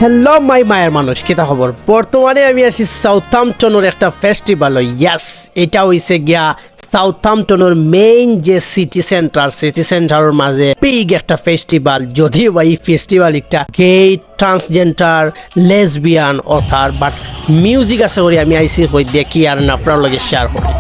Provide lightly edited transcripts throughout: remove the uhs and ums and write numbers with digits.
Hello my মায়ের মানুষ কিতা খবর বর্তমানে আমি আছি সাউথহ্যাম্পটনের একটা ফেস্টিভ্যাল ইয়াস এটা হইছে গিয়া সাউথহ্যাম্পটনের মেইন যে সিটি সেন্টারের মাঝে বিগ একটা ফেস্টিভ্যাল যদিও বা এই ফেস্টিভ্যাল একটা gay transgender lesbian author but music আছে করি আমি আইসি কই দেখি আর আপনার লগে শেয়ার করি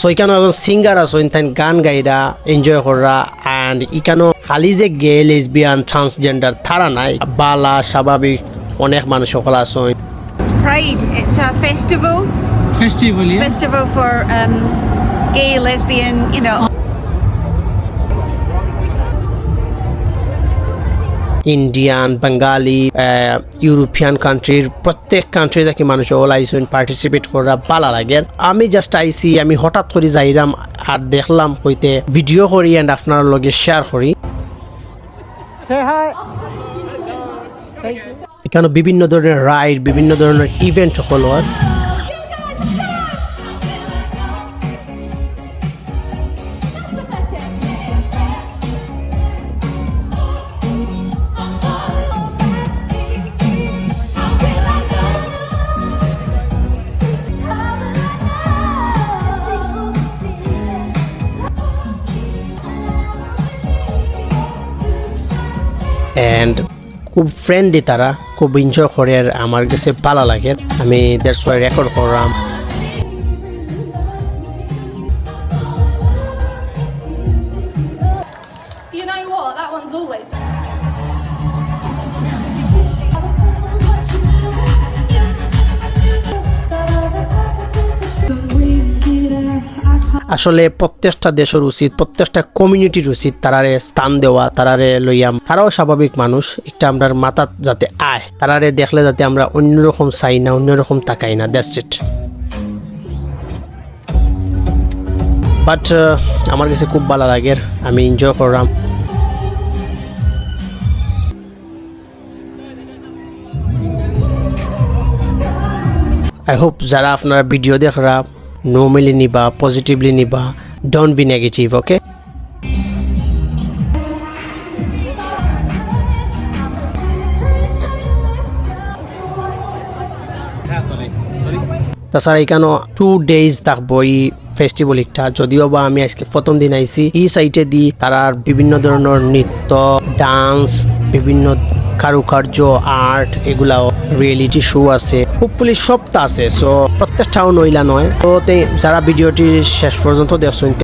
সো এখানে একজন সিঙ্গার আছে তাই গান গাইরা এনজয় করা অ্যান্ড এখানে খালি যে গে লেসবিয়ান ট্রান্সজেন্ডার তারা নাই বালা স্বাভাবিক অনেক মানুষ সকল আছে It's Pride. It's a festival for gay, lesbian, you know. Indian Bangali European কান্ট্রির প্রত্যেক কান্ট্রি থেকে মানুষ ওল আইসেন পার্টিসিপেট করা ভালো লাগে আমি জাস্ট আইসি আমি হঠাৎ করে যাইরাম আর দেখলাম কইতে ভিডিও করি অ্যান্ড আপনার লগে শেয়ার করি এখানে বিভিন্ন ধরনের রাইড বিভিন্ন ধরনের ইভেন্ট হলো অ্যান্ড খুব ফ্রেন্ডলি তারা খুব এনজয় করে আর আমার কাছে ভালো লাগে আমি দ্যাটস ওয়াই রেকর্ড করলাম You know what? That one's always. আসলে প্রত্যেকটা দেশের উচিত প্রত্যেকটা কমিউনিটির উচিত তারারে স্থান দেওয়া তারারে লইয়াম তারাও স্বাভাবিক মানুষ একটা আমরা মাথা যাতে আয় তারারে দেখলে যাতে আমরা অন্যরকম চাই না অন্যরকম তাকাই না দ্যাটস ইট বাট আমার কাছে খুব ভালো লাগে আমি এনজয় করলাম আই হোপ যারা আপনারা ভিডিও দেখরা নর্মালি নিবা পজিটিভলি নিবা ডোন্ট বি নেগেটিভ ওকে তাছাড়া এখানে 2 days থাকবো এই ফেস্টিভ্যালটা যদিও বা আমি আজকে প্রথম দিন আইছি এই সাইটে দি তারার বিভিন্ন ধরনের নৃত্য ডান্স বিভিন্ন কারুকার্য আর্ট এগুলাও রিয়েলিটি শো আছে হোপফুলি সবটা আছে সো প্রত্যেকটাও নইলা নয় তো যারা ভিডিওটি শেষ পর্যন্ত দেখছেন